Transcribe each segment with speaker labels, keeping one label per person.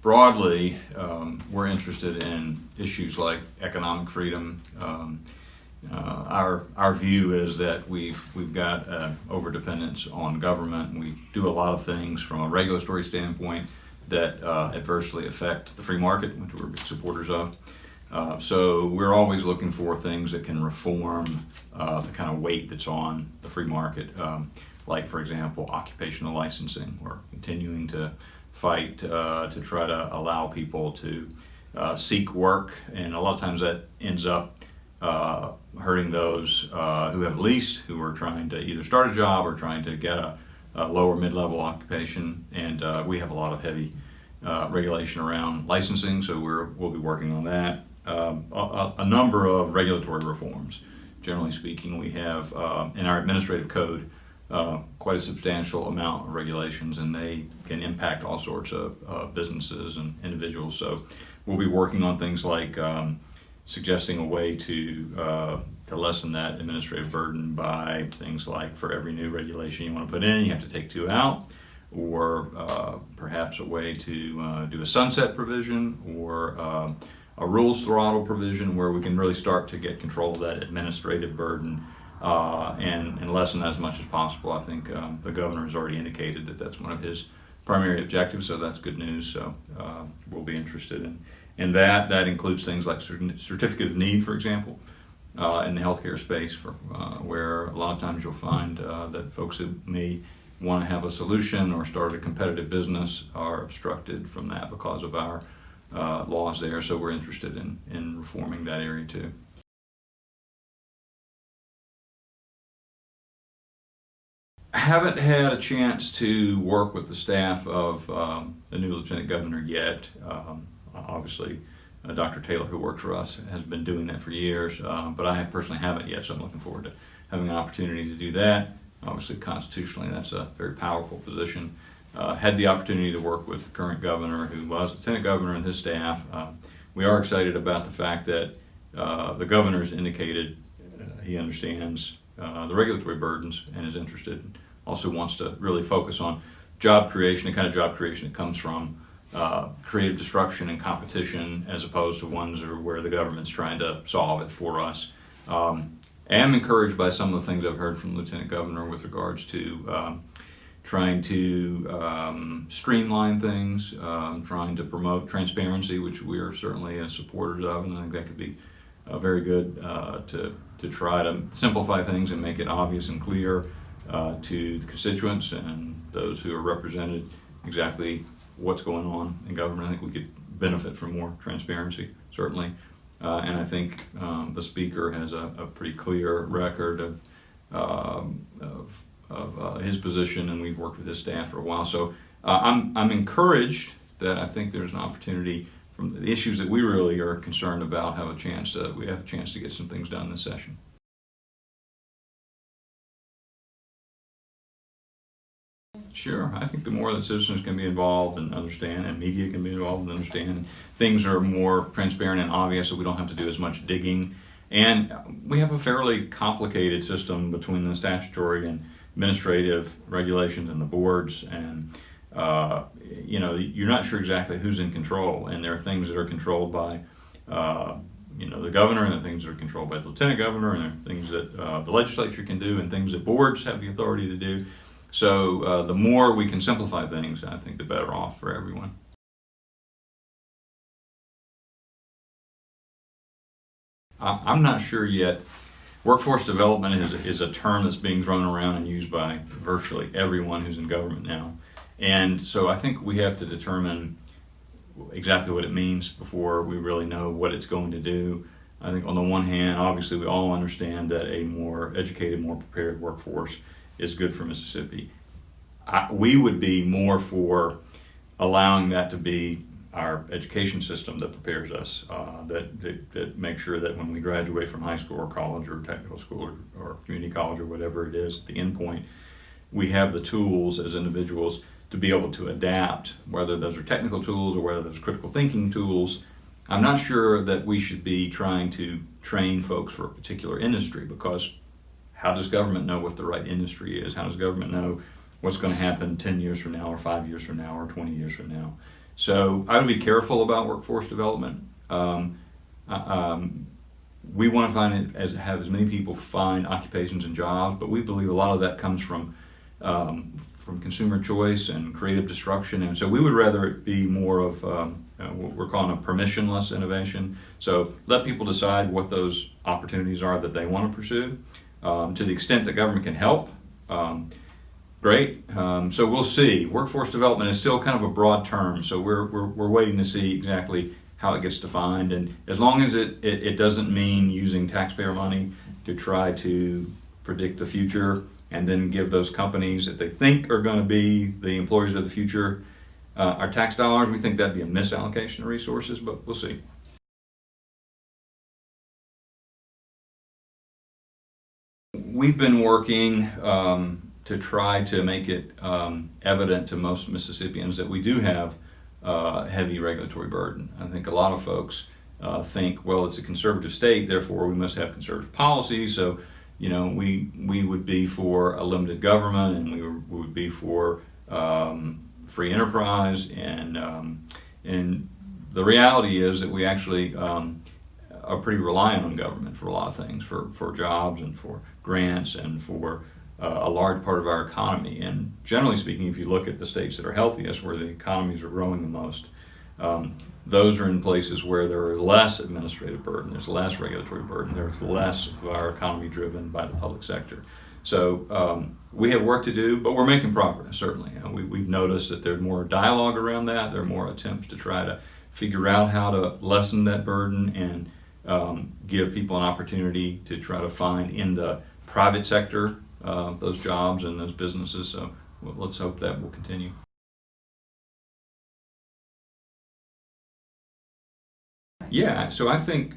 Speaker 1: broadly, we're interested in issues like economic freedom. Our view is that we've got overdependence on government, and we do a lot of things from a regulatory standpoint that adversely affect the free market, which we're big supporters of. So we're always looking for things that can reform the kind of weight that's on the free market, like, for example, occupational licensing. We're continuing to fight to try to allow people to seek work, and a lot of times that ends up hurting those who have least, who are trying to either start a job or trying to get a lower mid-level occupation. And we have a lot of heavy regulation around licensing, so we'll be working on that. A number of regulatory reforms. Generally speaking, we have in our administrative code quite a substantial amount of regulations, and they can impact all sorts of businesses and individuals. So we'll be working on things like suggesting a way to lessen that administrative burden by things like, for every new regulation you want to put in, you have to take 2 out, or perhaps a way to do a sunset provision, or a rules throttle provision where we can really start to get control of that administrative burden and lessen that as much as possible. I think the governor has already indicated that that's one of his primary objectives, so that's good news. So we'll be interested in that. That includes things like certificate of need, for example, in the healthcare space, where a lot of times you'll find that folks who may want to have a solution or start a competitive business are obstructed from that because of our laws there. So we're interested in reforming that area too. I haven't had a chance to work with the staff of the new Lieutenant Governor yet. Obviously, Dr. Taylor, who works for us, has been doing that for years, but I personally haven't yet, so I'm looking forward to having an opportunity to do that. Obviously, constitutionally, that's a very powerful position. Had the opportunity to work with the current governor, who was Lieutenant Governor, and his staff. We are excited about the fact that the governor's indicated he understands the regulatory burdens and is interested, also wants to really focus on job creation, the kind of job creation that comes from creative destruction and competition, as opposed to ones where the government's trying to solve it for us. I am encouraged by some of the things I've heard from Lieutenant Governor with regards to trying to streamline things, trying to promote transparency, which we are certainly supporters of, and I think that could be very good to try to simplify things and make it obvious and clear to the constituents and those who are represented exactly what's going on in government. I think we could benefit from more transparency, certainly. And I think the Speaker has a pretty clear record of his position, and we've worked with his staff for a while. So I'm encouraged that I think there's an opportunity from the issues that we really are concerned about we have a chance to get some things done this session. Sure, I think the more that citizens can be involved and understand, and media can be involved and understand, things are more transparent and obvious, so we don't have to do as much digging. And we have a fairly complicated system between the statutory and administrative regulations and the boards, and you're not sure exactly who's in control, and there are things that are controlled by the governor, and there are things that are controlled by the lieutenant governor, and there are things that the legislature can do, and things that boards have the authority to do. So the more we can simplify things, I think the better off for everyone. I'm not sure yet. Workforce development is a term that's being thrown around and used by virtually everyone who's in government now. And so I think we have to determine exactly what it means before we really know what it's going to do. I think on the one hand, obviously we all understand that a more educated, more prepared workforce is good for Mississippi. We would be more for allowing that to be our education system that prepares us, that makes sure that when we graduate from high school or college or technical school or community college or whatever it is, at the end point, we have the tools as individuals to be able to adapt, whether those are technical tools or whether those critical thinking tools. I'm not sure that we should be trying to train folks for a particular industry, because how does government know what the right industry is? How does government know what's going to happen 10 years from now or 5 years from now or 20 years from now? So I would be careful about workforce development. We want to have as many people find occupations and jobs, but we believe a lot of that comes from consumer choice and creative destruction, and so we would rather it be more of what we're calling a permissionless innovation. So let people decide what those opportunities are that they want to pursue. To the extent that government can help, great. So we'll see. Workforce development is still kind of a broad term, so we're waiting to see exactly how it gets defined. And as long as it doesn't mean using taxpayer money to try to predict the future and then give those companies that they think are going to be the employers of the future our tax dollars, we think that'd be a misallocation of resources, but we'll see. We've been working to try to make it evident to most Mississippians that we do have heavy regulatory burden. I think a lot of folks think, well, it's a conservative state, therefore we must have conservative policies. So, we would be for a limited government, and we would be for free enterprise. And the reality is that we actually are pretty reliant on government for a lot of things, for jobs and for grants and for a large part of our economy. And generally speaking, if you look at the states that are healthiest, where the economies are growing the most, those are in places where there is less administrative burden, there's less regulatory burden, there's less of our economy driven by the public sector. So we have work to do, but we're making progress, certainly. We've noticed that there's more dialogue around that. There are more attempts to try to figure out how to lessen that burden and give people an opportunity to try to find in the private sector those jobs and those businesses. So let's hope that will continue. Yeah, so I think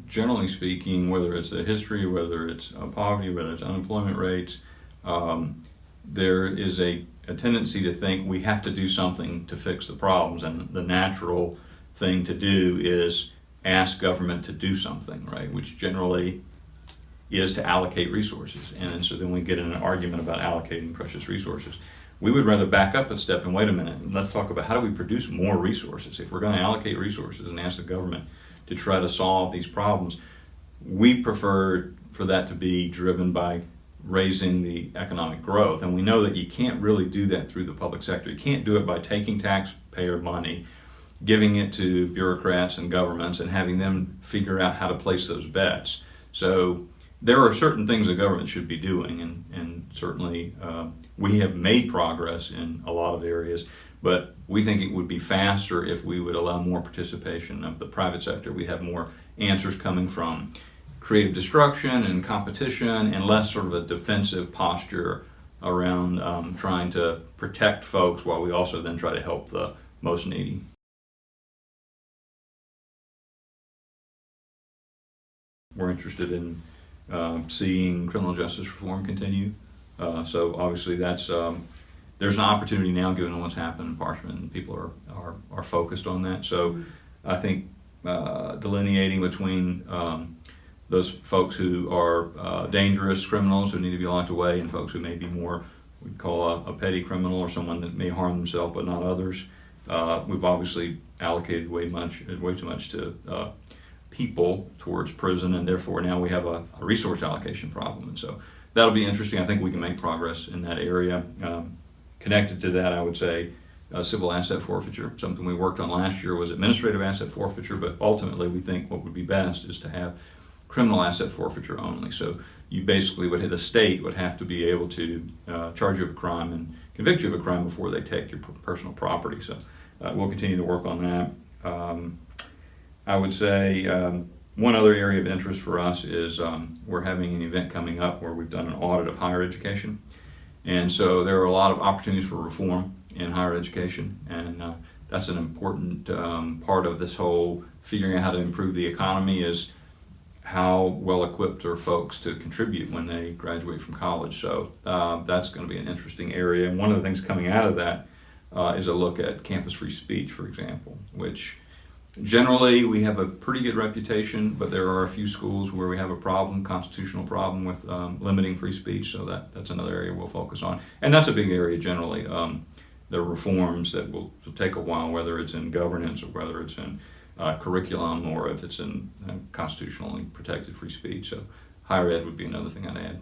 Speaker 1: generally speaking, whether it's the history, whether it's poverty, whether it's unemployment rates, there is a tendency to think we have to do something to fix the problems, and the natural thing to do is ask government to do something, right? Which generally is to allocate resources, and so then we get in an argument about allocating precious resources. We would rather back up a step and wait a minute, and let's talk about how do we produce more resources. If we're going to allocate resources and ask the government to try to solve these problems, we prefer for that to be driven by raising the economic growth. And we know that you can't really do that through the public sector. You can't do it by taking taxpayer money, giving it to bureaucrats and governments, and having them figure out how to place those bets. So there are certain things the government should be doing, and certainly we have made progress in a lot of areas, but we think it would be faster if we would allow more participation of the private sector. We have more answers coming from creative destruction and competition, and less sort of a defensive posture around trying to protect folks while we also then try to help the most needy. We're interested in seeing criminal justice reform continue. So obviously that's there's an opportunity now, given what's happened in Parchment, and people are focused on that. So I think delineating between those folks who are dangerous criminals who need to be locked away, and folks who may be more, we'd call a petty criminal, or someone that may harm themselves but not others. We've obviously allocated way too much to people towards prison, and therefore now we have a resource allocation problem. And so that'll be interesting. I think we can make progress in that area. Connected to that, I would say civil asset forfeiture. Something we worked on last year was administrative asset forfeiture, but ultimately we think what would be best is to have criminal asset forfeiture only. So you basically the state would have to be able to charge you of a crime and convict you of a crime before they take your personal property. So we'll continue to work on that. I would say one other area of interest for us is we're having an event coming up where we've done an audit of higher education. And so there are a lot of opportunities for reform in higher education, and that's an important part of this whole figuring out how to improve the economy, is how well equipped are folks to contribute when they graduate from college. So that's going to be an interesting area. And one of the things coming out of that is a look at campus free speech, for example, which generally we have a pretty good reputation, but there are a few schools where we have a constitutional problem with limiting free speech. So that's another area we'll focus on. And that's a big area generally. there are reforms that will take a while, whether it's in governance or whether it's in curriculum or if it's in constitutionally protected free speech. So higher ed would be another thing I'd add.